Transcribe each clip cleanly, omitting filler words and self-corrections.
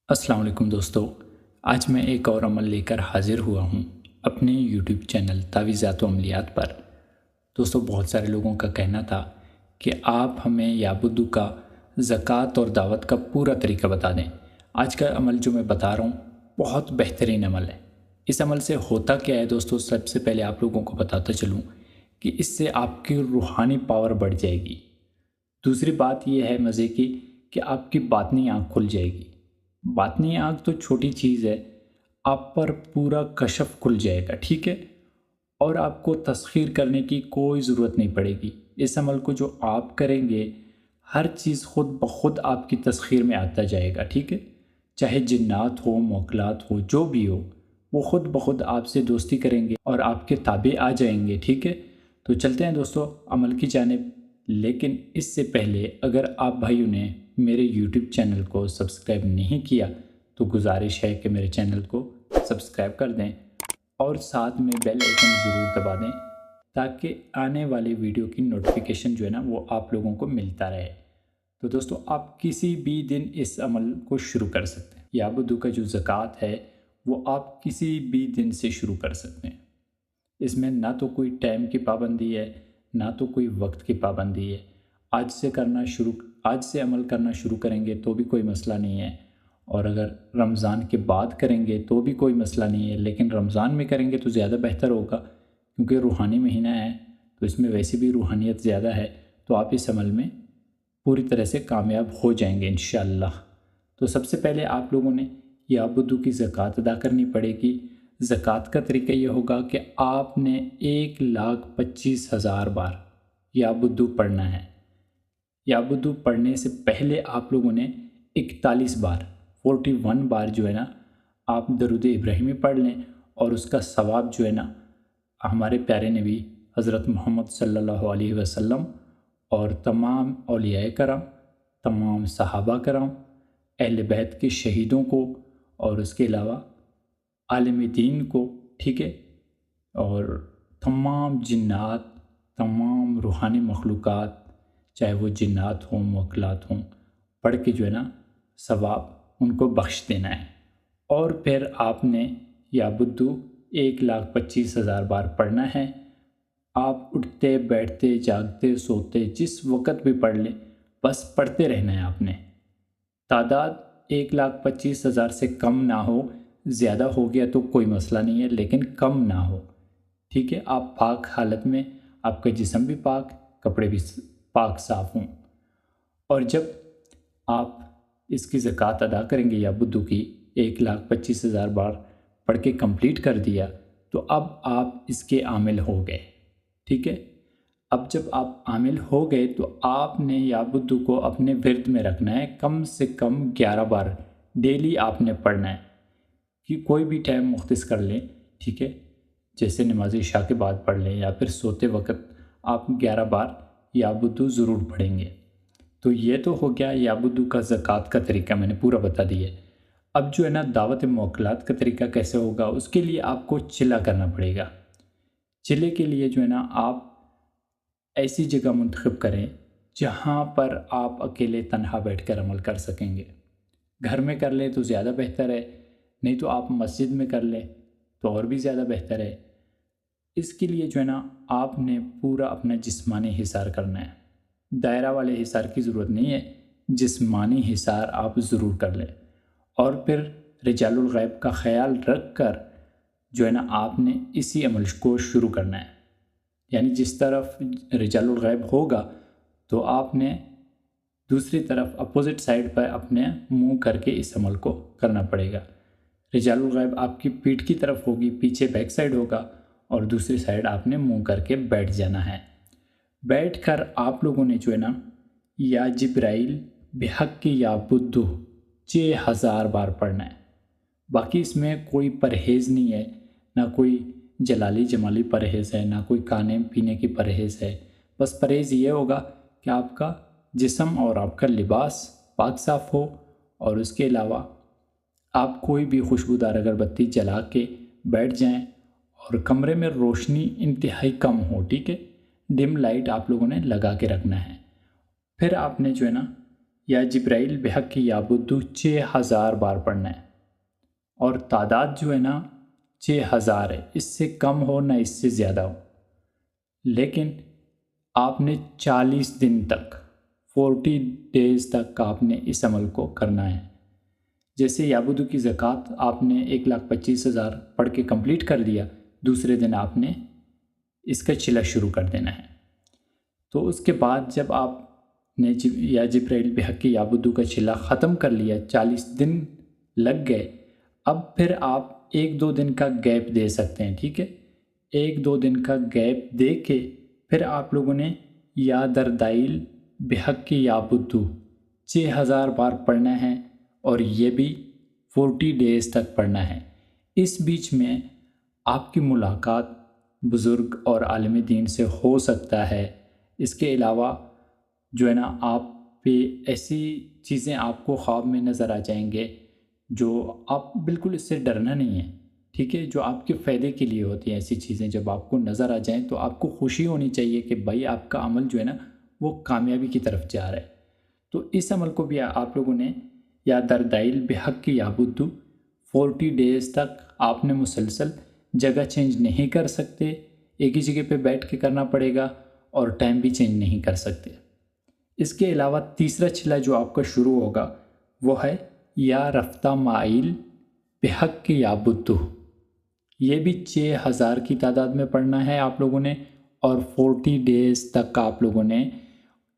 السلام علیکم دوستو، آج میں ایک اور عمل لے کر حاضر ہوا ہوں اپنے یوٹیوب چینل تعویذات و عملیات پر۔ دوستو، بہت سارے لوگوں کا کہنا تھا کہ آپ ہمیں یا بدو کا زکوٰۃ اور دعوت کا پورا طریقہ بتا دیں۔ آج کا عمل جو میں بتا رہا ہوں بہت بہترین عمل ہے۔ اس عمل سے ہوتا کیا ہے دوستو، سب سے پہلے آپ لوگوں کو بتاتا چلوں کہ اس سے آپ کی روحانی پاور بڑھ جائے گی۔ دوسری بات یہ ہے مزے کی کہ آپ کی باطنی آنکھ کھل جائے گی۔ باطنی آنکھ تو چھوٹی چیز ہے، آپ پر پورا کشف کھل جائے گا، ٹھیک ہے؟ اور آپ کو تسخیر کرنے کی کوئی ضرورت نہیں پڑے گی۔ اس عمل کو جو آپ کریں گے ہر چیز خود بخود آپ کی تسخیر میں آتا جائے گا، ٹھیک ہے؟ چاہے جنات ہو، موکلات ہو، جو بھی ہو، وہ خود بخود آپ سے دوستی کریں گے اور آپ کے تابع آ جائیں گے، ٹھیک ہے؟ تو چلتے ہیں دوستو عمل کی جانب۔ لیکن اس سے پہلے اگر آپ بھائیوں نے میرے یوٹیوب چینل کو سبسکرائب نہیں کیا تو گزارش ہے کہ میرے چینل کو سبسکرائب کر دیں اور ساتھ میں بیل آئکن ضرور دبا دیں تاکہ آنے والی ویڈیو کی نوٹیفیکیشن جو ہے نا وہ آپ لوگوں کو ملتا رہے۔ تو دوستو، آپ کسی بھی دن اس عمل کو شروع کر سکتے ہیں۔ یا بدو کا جو زکوٰۃ ہے وہ آپ کسی بھی دن سے شروع کر سکتے ہیں۔ اس میں نہ تو کوئی ٹائم کی پابندی ہے، نہ تو کوئی وقت کی پابندی ہے۔ آج سے عمل کرنا شروع کریں گے تو بھی کوئی مسئلہ نہیں ہے، اور اگر رمضان کے بعد کریں گے تو بھی کوئی مسئلہ نہیں ہے، لیکن رمضان میں کریں گے تو زیادہ بہتر ہوگا کیونکہ روحانی مہینہ ہے تو اس میں ویسے بھی روحانیت زیادہ ہے، تو آپ اس عمل میں پوری طرح سے کامیاب ہو جائیں گے انشاءاللہ۔ تو سب سے پہلے آپ لوگوں نے یا بدو کی زکوٰۃ ادا کرنی پڑے گی۔ زکوٰۃ کا طریقہ یہ ہوگا کہ آپ نے 1,25,000 بار یا بدو پڑھنا ہے۔ یا بدو پڑھنے سے پہلے آپ لوگوں نے 41 بار جو ہے نا آپ درود ابراہیمی پڑھ لیں، اور اس کا ثواب جو ہے نا ہمارے پیارے نبی حضرت محمد صلی اللہ علیہ وسلم اور تمام اولیاء کرام، تمام صحابہ کرام، اہل بیت کے شہیدوں کو، اور اس کے علاوہ عالم دین کو، ٹھیک ہے، اور تمام جنات، تمام روحانی مخلوقات، چاہے وہ جنات ہوں، موکلات ہوں، پڑھ کے جو ہے نا ثواب ان کو بخش دینا ہے۔ اور پھر آپ نے یا بدو 1,25,000 بار پڑھنا ہے۔ آپ اٹھتے بیٹھتے جاگتے سوتے جس وقت بھی پڑھ لیں، بس پڑھتے رہنا ہے آپ نے۔ تعداد 1,25,000 سے کم نہ ہو، زیادہ ہو گیا تو کوئی مسئلہ نہیں ہے لیکن کم نہ ہو، ٹھیک ہے؟ آپ پاک حالت میں، آپ کا جسم بھی پاک، کپڑے بھی پاک صاف ہوں۔ اور جب آپ اس کی زکوٰۃ ادا کریں گے یا بدو کی 1,25,000 بار پڑھ کے کمپلیٹ کر دیا تو اب آپ اس کے عامل ہو گئے، ٹھیک ہے؟ اب جب آپ عامل ہو گئے تو آپ نے یا بدو کو اپنے ورد میں رکھنا ہے، کم سے کم 11 بار ڈیلی آپ نے پڑھنا ہے، کہ کوئی بھی ٹائم مختص کر لیں، ٹھیک ہے؟ جیسے نماز عشاء کے بعد پڑھ لیں یا پھر سوتے وقت آپ 11 بار یا بدو ضرور پڑھیں گے۔ تو یہ تو ہو گیا یا بدو کا زکوٰۃ کا طریقہ، میں نے پورا بتا دیا۔ اب جو ہے نا دعوت موکلات کا طریقہ کیسے ہوگا، اس کے لیے آپ کو چلہ کرنا پڑے گا۔ چلے کے لیے جو ہے نا آپ ایسی جگہ منتخب کریں جہاں پر آپ اکیلے تنہا بیٹھ کر عمل کر سکیں گے۔ گھر میں کر لیں تو زیادہ بہتر ہے، نہیں تو آپ مسجد میں کر لیں تو اور بھی زیادہ بہتر ہے۔ اس کے لیے جو ہے نا آپ نے پورا اپنا جسمانی حصار کرنا ہے، دائرہ والے حصار کی ضرورت نہیں ہے، جسمانی حصار آپ ضرور کر لیں۔ اور پھر رجال الغیب کا خیال رکھ کر جو ہے نا آپ نے اسی عمل کو شروع کرنا ہے، یعنی جس طرف رجال الغیب ہوگا تو آپ نے دوسری طرف اپوزٹ سائڈ پر اپنے منہ کر کے اس عمل کو کرنا پڑے گا۔ رجال الغیب آپ کی پیٹھ کی طرف ہوگی، پیچھے بیک سائڈ ہوگا، اور دوسری سائڈ آپ نے منہ کر کے بیٹھ جانا ہے۔ بیٹھ کر آپ لوگوں نے جو ہے نا یا جبرائیل بحق یا بدو 6,000 بار پڑھنا ہے۔ باقی اس میں کوئی پرہیز نہیں ہے، نہ کوئی جلالی جمالی پرہیز ہے، نہ کوئی کھانے پینے کی پرہیز ہے۔ بس پرہیز یہ ہوگا کہ آپ کا جسم اور آپ کا لباس پاک صاف ہو، اور اس کے علاوہ آپ کوئی بھی خوشبودار اگربتی جلا کے بیٹھ جائیں، اور کمرے میں روشنی انتہائی کم ہو، ٹھیک ہے؟ ڈم لائٹ آپ لوگوں نے لگا کے رکھنا ہے۔ پھر آپ نے جو ہے نا یا جبرائیل بحق یعبدو 6000 بار پڑھنا ہے، اور تعداد جو ہے نا 6000 ہے، اس سے کم ہو نہ اس سے زیادہ ہو، لیکن آپ نے 40 دن تک 40 ڈیز تک آپ نے اس عمل کو کرنا ہے۔ جیسے یعبدو کی زکوٰۃ آپ نے 1,25,000 پڑھ کے کمپلیٹ کر دیا، دوسرے دن آپ نے اس کا چلا شروع کر دینا ہے۔ تو اس کے بعد جب آپ نے یا جبرائیل بحق یعبدو کا چلا ختم کر لیا، 40 دن لگ گئے، اب پھر آپ 1-2 دن کا گیپ دے سکتے ہیں، ٹھیک ہے؟ 1-2 دن کا گیپ دے کے پھر آپ لوگوں نے یا دردائل بحق یعبدو 6000 بار پڑھنا ہے، اور یہ بھی 40 ڈیز تک پڑھنا ہے۔ اس بیچ میں آپ کی ملاقات بزرگ اور عالم دین سے ہو سکتا ہے۔ اس کے علاوہ جو ہے نا آپ پہ ایسی چیزیں آپ کو خواب میں نظر آ جائیں گے جو آپ بالکل اس سے ڈرنا نہیں ہے، ٹھیک ہے؟ جو آپ کے فائدے کے لیے ہوتی ہیں ایسی چیزیں، جب آپ کو نظر آ جائیں تو آپ کو خوشی ہونی چاہیے کہ بھائی آپ کا عمل جو ہے نا وہ کامیابی کی طرف جا رہا ہے۔ تو اس عمل کو بھی آپ لوگوں نے یا دردائل بحق یعبدو 40 ڈیز تک آپ نے مسلسل جگہ چینج نہیں کر سکتے، ایک ہی جگہ پہ بیٹھ کے کرنا پڑے گا، اور ٹائم بھی چینج نہیں کر سکتے۔ اس کے علاوہ تیسرا چلا جو آپ کا شروع ہوگا وہ ہے یا رفتہ مائل بحق یعبدو، یہ بھی 6000 کی تعداد میں پڑھنا ہے آپ لوگوں نے، اور 40 ڈیز تک آپ لوگوں نے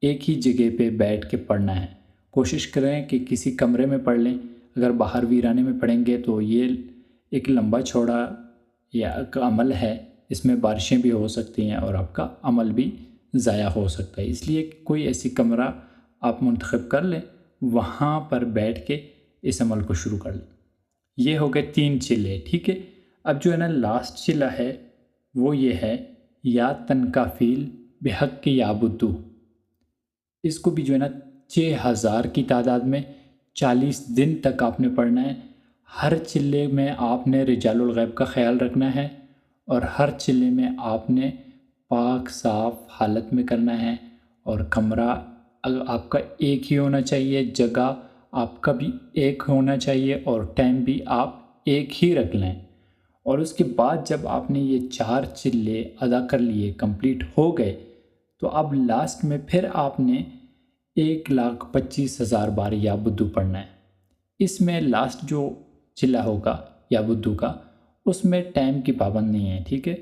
ایک ہی جگہ پہ بیٹھ کے پڑھنا ہے۔ کوشش کریں کہ کسی کمرے میں پڑھ لیں، اگر باہر ویرانے میں پڑھیں گے تو یہ ایک لمبا چوڑا یا عمل ہے، اس میں بارشیں بھی ہو سکتی ہیں اور آپ کا عمل بھی ضائع ہو سکتا ہے، اس لیے کوئی ایسی کمرہ آپ منتخب کر لیں، وہاں پر بیٹھ کے اس عمل کو شروع کر لیں۔ یہ ہو گئے 3 چلے، ٹھیک ہے؟ اب جو ہے نا لاسٹ چلا ہے وہ یہ ہے یا تنکافیل بحق یعبدو، اس کو بھی جو ہے نا 6000 کی تعداد میں 40 دن تک آپ نے پڑھنا ہے۔ ہر چلے میں آپ نے رجال الغیب کا خیال رکھنا ہے، اور ہر چلے میں آپ نے پاک صاف حالت میں کرنا ہے، اور کمرہ آپ کا ایک ہی ہونا چاہیے، جگہ آپ کا بھی ایک ہونا چاہیے، اور ٹائم بھی آپ ایک ہی رکھ لیں۔ اور اس کے بعد جب آپ نے یہ 4 چلے ادا کر لیے، کمپلیٹ ہو گئے، تو اب لاسٹ میں پھر آپ نے 1,25,000 بار یعبدو پڑھنا ہے۔ اس میں لاسٹ جو چلا ہوگا یعبدو کا، اس میں ٹائم کی پابندی نہیں ہے، ٹھیک ہے؟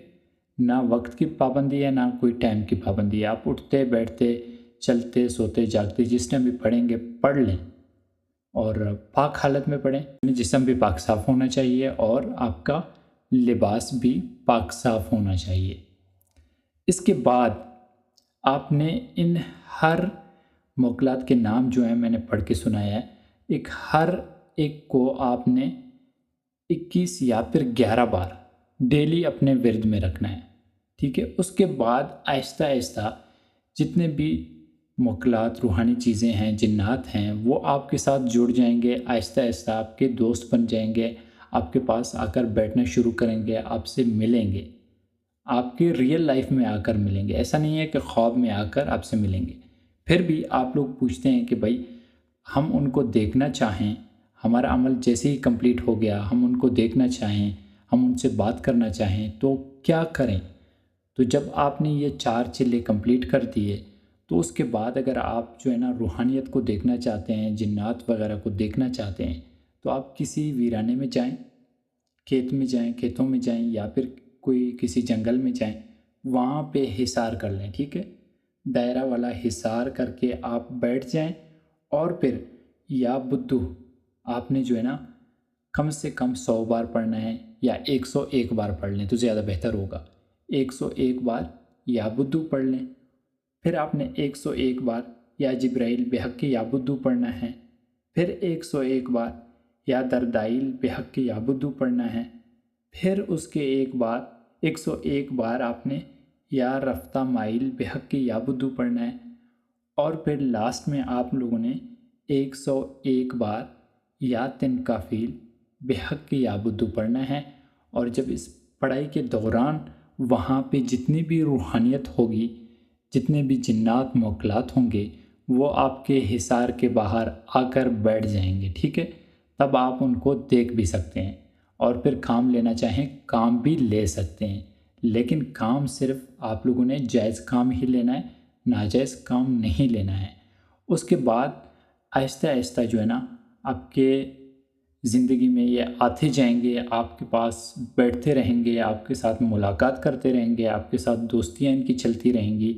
نہ وقت کی پابندی ہے، نہ کوئی ٹائم کی پابندی ہے، آپ اٹھتے بیٹھتے چلتے سوتے جاگتے جس ٹائم بھی پڑھیں گے پڑھ لیں، اور پاک حالت میں پڑھیں، جسم بھی پاک صاف ہونا چاہیے اور آپ کا لباس بھی پاک صاف ہونا چاہیے۔ اس کے بعد آپ نے ان ہر موکلات کے نام جو ہیں میں نے پڑھ کے سنایا ہے، ہر ایک کو آپ نے 21 یا پھر 11 بار ڈیلی اپنے ورد میں رکھنا ہے، ٹھیک ہے؟ اس کے بعد آہستہ آہستہ جتنے بھی موکلات روحانی چیزیں ہیں، جنات ہیں، وہ آپ کے ساتھ جڑ جائیں گے، آہستہ آہستہ آپ کے دوست بن جائیں گے، آپ کے پاس آ کر بیٹھنا شروع کریں گے، آپ سے ملیں گے، آپ کے ریئل لائف میں آ کر ملیں گے۔ ایسا نہیں ہے کہ خواب میں آ کر آپ سے ملیں گے۔ پھر بھی آپ لوگ پوچھتے ہیں کہ بھائی ہم ان کو دیکھنا چاہیں، ہمارا عمل جیسے ہی کمپلیٹ ہو گیا ہم ان کو دیکھنا چاہیں، ہم ان سے بات کرنا چاہیں تو کیا کریں؟ تو جب آپ نے یہ 4 چلے کمپلیٹ کر دیے تو اس کے بعد اگر آپ جو ہے نا روحانیت کو دیکھنا چاہتے ہیں، جنات وغیرہ کو دیکھنا چاہتے ہیں، تو آپ کسی ویرانے میں جائیں، کھیت میں جائیں، کھیتوں میں جائیں، یا پھر کوئی کسی جنگل میں جائیں، وہاں پہ حصار کر لیں، ٹھیک ہے؟ دائرہ والا حصار کر کے آپ بیٹھ جائیں، اور پھر یعبدو آپ نے جو ہے نا کم سے کم 100 بار پڑھنا ہے، یا 101 بار پڑھ لیں تو زیادہ بہتر ہوگا۔ 101 بار یعبدو پڑھ لیں، پھر آپ نے 101 بار یا جبرائیل بحق یعبدو پڑھنا ہے، پھر 101 بار یا دردائل بحق یعبدو پڑھنا ہے، پھر اس کے ایک بار 101 بار آپ نے یا رفتہ مائل بحق یعبدو پڑھنا ہے، اور پھر لاسٹ میں آپ لوگوں نے 101 بار یا تنکافیل بحق یعبدو پڑھنا ہے۔ اور جب اس پڑھائی کے دوران وہاں پہ جتنی بھی روحانیت ہوگی، جتنے بھی جنات موکلات ہوں گے، وہ آپ کے حصار کے باہر آ کر بیٹھ جائیں گے، ٹھیک ہے؟ تب آپ ان کو دیکھ بھی سکتے ہیں، اور پھر کام لینا چاہیں کام بھی لے سکتے ہیں، لیکن کام صرف آپ لوگوں نے جائز کام ہی لینا ہے، ناجائز کام نہیں لینا ہے۔ اس کے بعد آہستہ آہستہ جو ہے نا آپ کے زندگی میں یہ آتے جائیں گے، آپ کے پاس بیٹھتے رہیں گے، آپ کے ساتھ ملاقات کرتے رہیں گے، آپ کے ساتھ دوستیاں ان کی چلتی رہیں گی،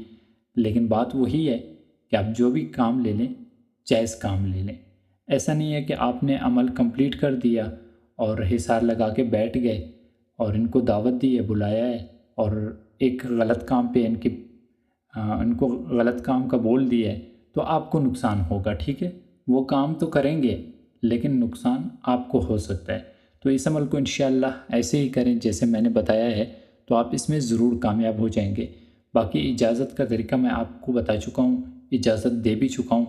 لیکن بات وہی ہے کہ آپ جو بھی کام لے لیں جائز کام لے لیں۔ ایسا نہیں ہے کہ آپ نے عمل کمپلیٹ کر دیا اور حصار لگا کے بیٹھ گئے اور ان کو دعوت دی ہے، بلایا ہے، اور ایک غلط کام پہ ان کو غلط کام کا بول دیا ہے، تو آپ کو نقصان ہوگا، ٹھیک ہے؟ وہ کام تو کریں گے لیکن نقصان آپ کو ہو سکتا ہے۔ تو اس عمل کو انشاءاللہ ایسے ہی کریں جیسے میں نے بتایا ہے، تو آپ اس میں ضرور کامیاب ہو جائیں گے۔ باقی اجازت کا طریقہ میں آپ کو بتا چکا ہوں، اجازت دے بھی چکا ہوں،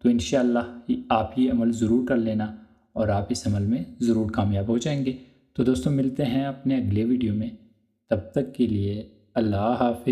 تو انشاءاللہ آپ یہ عمل ضرور کر لینا اور آپ اس عمل میں ضرور کامیاب ہو جائیں گے۔ تو دوستوں ملتے ہیں اپنے اگلے ویڈیو میں، تب تک کے لیے اللہ حافظ۔